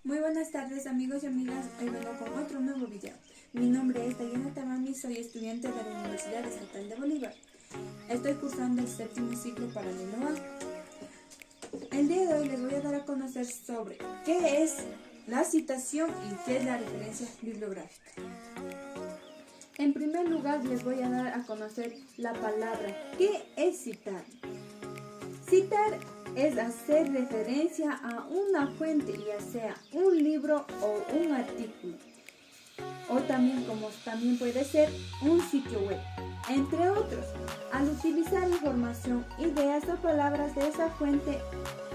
Muy buenas tardes amigos y amigas, hoy vengo con otro nuevo video. Mi nombre es Dayana Tamami, soy estudiante de la Universidad Estatal de Bolívar. Estoy cursando el séptimo ciclo paralelo A. El día de hoy les voy a dar a conocer sobre qué es la citación y qué es la referencia bibliográfica. En primer lugar les voy a dar a conocer la palabra. ¿Qué es citar? Citar es hacer referencia a una fuente, ya sea un libro o un artículo, o también puede ser un sitio web, entre otros, al utilizar información, ideas o palabras de esa fuente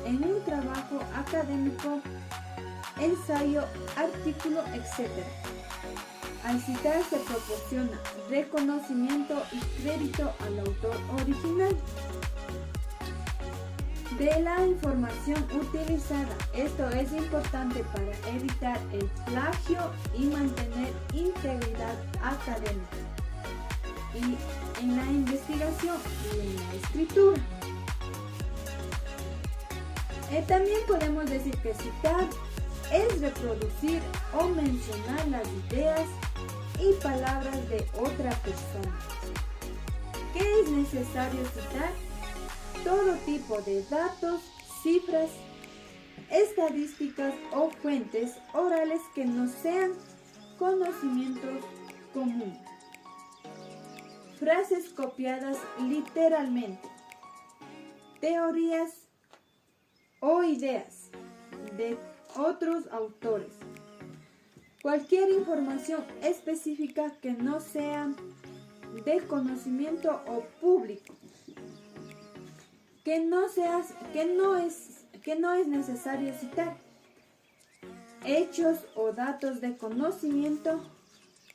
en un trabajo académico, ensayo, artículo, etc. Al citar se proporciona reconocimiento y crédito al autor original de la información utilizada. Esto es importante para evitar el plagio y mantener integridad académica y en la investigación y en la escritura. También podemos decir que citar es reproducir o mencionar las ideas y palabras de otra persona. ¿Qué es necesario citar? Todo tipo de datos, cifras, estadísticas o fuentes orales que no sean conocimientos comunes. Frases copiadas literalmente. Teorías o ideas de otros autores. Cualquier información específica que no sea de conocimiento o público. Que no es necesario citar. Hechos o datos de conocimiento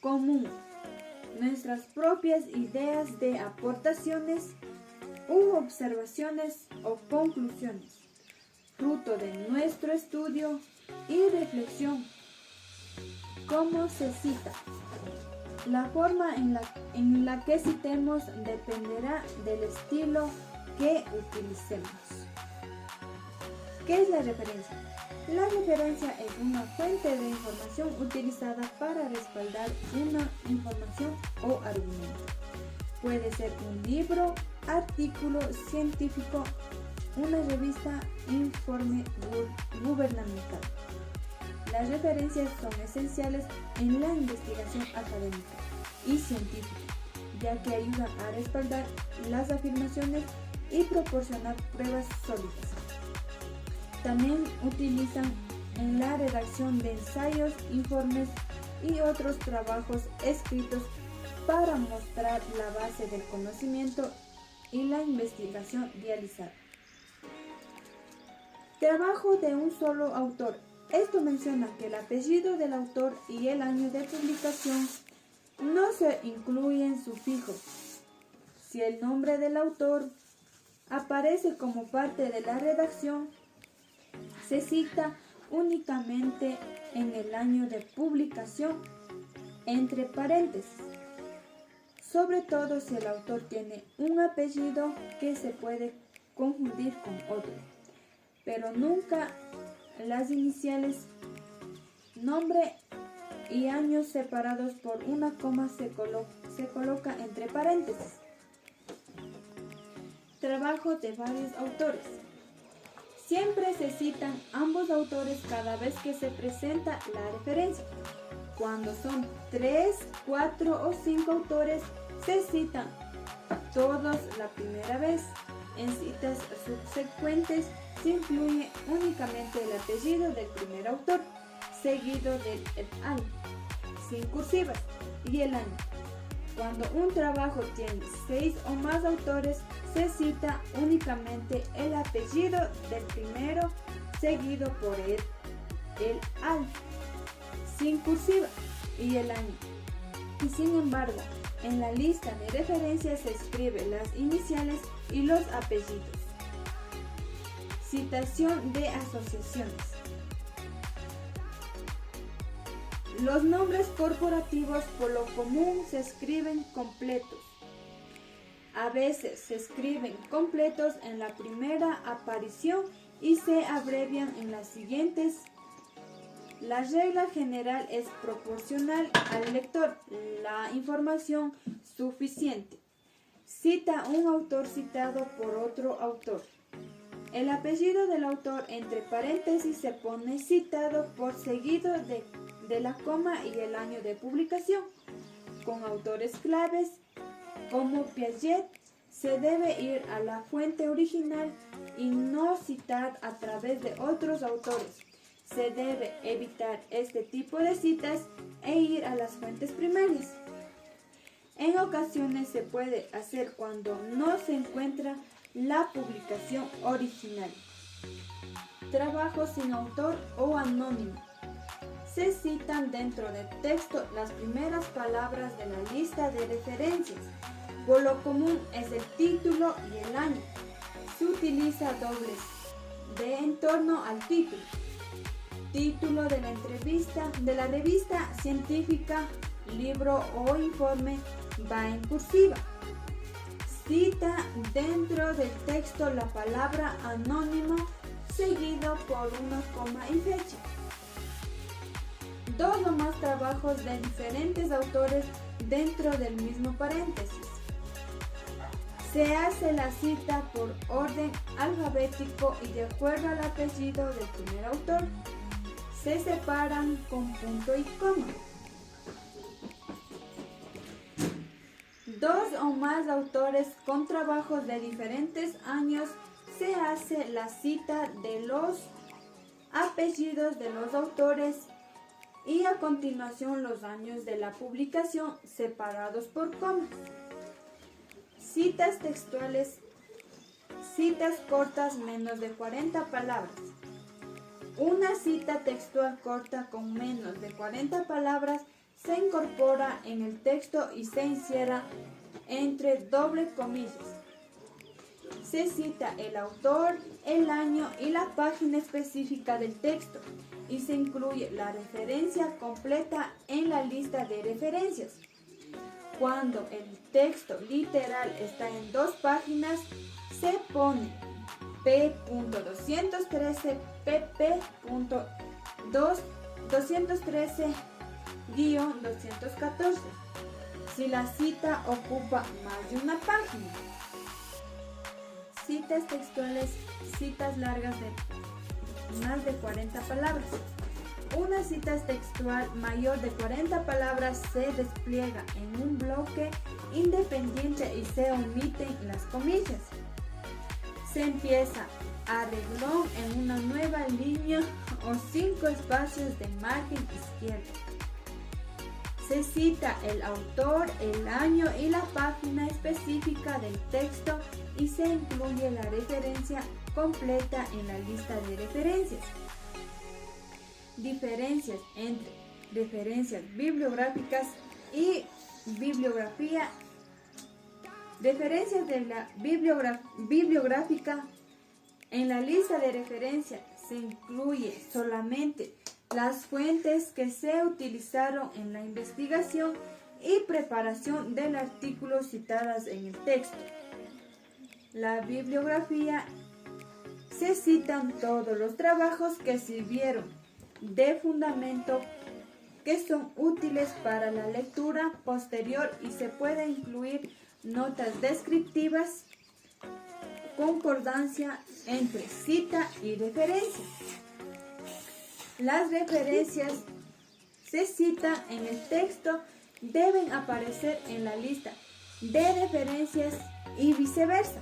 común. Nuestras propias ideas de aportaciones u observaciones o conclusiones. Fruto de nuestro estudio y reflexión. ¿Cómo se cita? La forma en la que citemos dependerá del estilo que utilicemos. ¿Qué es la referencia? La referencia es una fuente de información utilizada para respaldar una información o argumento. Puede ser un libro, artículo científico, una revista, informe gubernamental. Las referencias son esenciales en la investigación académica y científica, ya que ayudan a respaldar las afirmaciones y proporcionar pruebas sólidas. También utilizan en la redacción de ensayos, informes y otros trabajos escritos para mostrar la base del conocimiento y la investigación realizada. Trabajo de un solo autor. Esto menciona que el apellido del autor y el año de publicación no se incluyen sufijos. Si el nombre del autor aparece como parte de la redacción, se cita únicamente en el año de publicación, entre paréntesis, sobre todo si el autor tiene un apellido que se puede confundir con otro, pero nunca las iniciales, nombre y años separados por una coma se coloca entre paréntesis. Trabajo de varios autores. Siempre se citan ambos autores cada vez que se presenta la referencia. Cuando son 3, 4 o 5 autores, se citan todos la primera vez. En citas subsecuentes se incluye únicamente el apellido del primer autor, seguido del et al, sin cursivas, y el año. Cuando un trabajo tiene 6 o más autores, se cita únicamente el apellido del primero, seguido por el al, sin cursiva, y el año. Y sin embargo, en la lista de referencias se escriben las iniciales y los apellidos. Citación de asociaciones. Los nombres corporativos por lo común se escriben completos. A veces se escriben completos en la primera aparición y se abrevian en las siguientes La regla general es proporcional al lector la información suficiente. Cita un autor citado por otro autor. El apellido del autor entre paréntesis se pone citado por seguido de la coma y el año de publicación. Con autores claves como Piaget se debe ir a la fuente original y no citar a través de otros autores. Se debe evitar este tipo de citas e ir a las fuentes primarias. En ocasiones se puede hacer cuando no se encuentra la publicación original. Trabajo sin autor o anónimo. Se citan dentro del texto las primeras palabras de la lista de referencias. Por lo común es el título y el año. Se utiliza dobles de en torno al título. Título de la entrevista de la revista científica, libro o informe va en cursiva. Cita dentro del texto la palabra anónimo seguido por una coma y fecha. Dos o más trabajos de diferentes autores dentro del mismo paréntesis. Se hace la cita por orden alfabético y de acuerdo al apellido del primer autor. Se separan con punto y coma. Dos o más autores con trabajos de diferentes años, se hace la cita de los apellidos de los autores y a continuación los años de la publicación separados por comas. Citas textuales, citas cortas menos de 40 palabras. Una cita textual corta con menos de 40 palabras se incorpora en el texto y se encierra entre doble comillas. Se cita el autor, el año y la página específica del texto y se incluye la referencia completa en la lista de referencias. Cuando el texto literal está en 2 páginas, se pone P.213, pp.213-214 si la cita ocupa más de una página. Citas textuales, citas largas de más de 40 palabras. Una cita textual mayor de 40 palabras se despliega en un bloque independiente y se omiten las comillas. Se empieza a renglón en una nueva línea o 5 espacios de margen izquierdo. Se cita el autor, el año y la página específica del texto y se incluye la referencia completa en la lista de referencias. Diferencias entre referencias bibliográficas y bibliografía. Referencias de la bibliográfica. En la lista de referencias se incluye solamente las fuentes que se utilizaron en la investigación y preparación del artículo citadas en el texto. La bibliografía se citan todos los trabajos que sirvieron de fundamento, que son útiles para la lectura posterior y se puede incluir notas descriptivas, concordancia entre cita y referencia. Las referencias se citan en el texto deben aparecer en la lista de referencias y viceversa.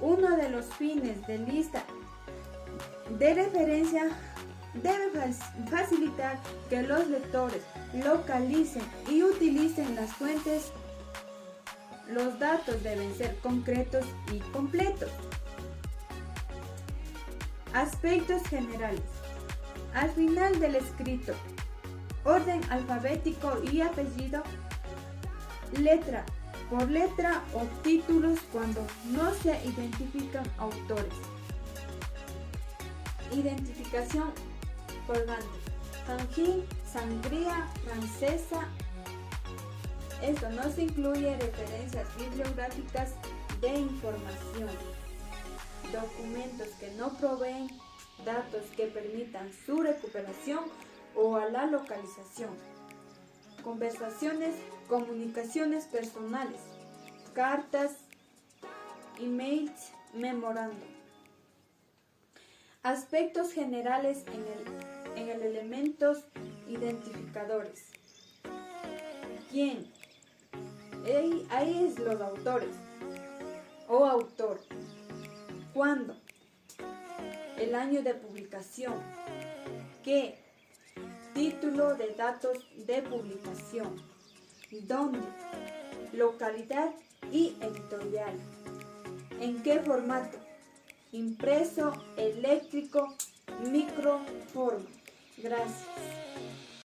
Uno de los fines de lista de referencia debe facilitar que los lectores localicen y utilicen las fuentes. Los datos deben ser concretos y completos. Aspectos generales. Al final del escrito, orden alfabético y apellido, letra por letra o títulos cuando no se identifican autores. Identificación colgante. Canjín, sangría francesa. Esto no se incluye referencias bibliográficas de información. Documentos que no proveen datos que permitan su recuperación o a la localización. Conversaciones, comunicaciones personales, cartas, emails, memorándum. Aspectos generales en el elementos identificadores. ¿Quién? Ahí es los autores o autor. ¿Cuándo? El año de publicación. ¿Qué? Título de datos de publicación. ¿Dónde? Localidad y editorial. ¿En qué formato? Impreso, eléctrico, microforma. Gracias.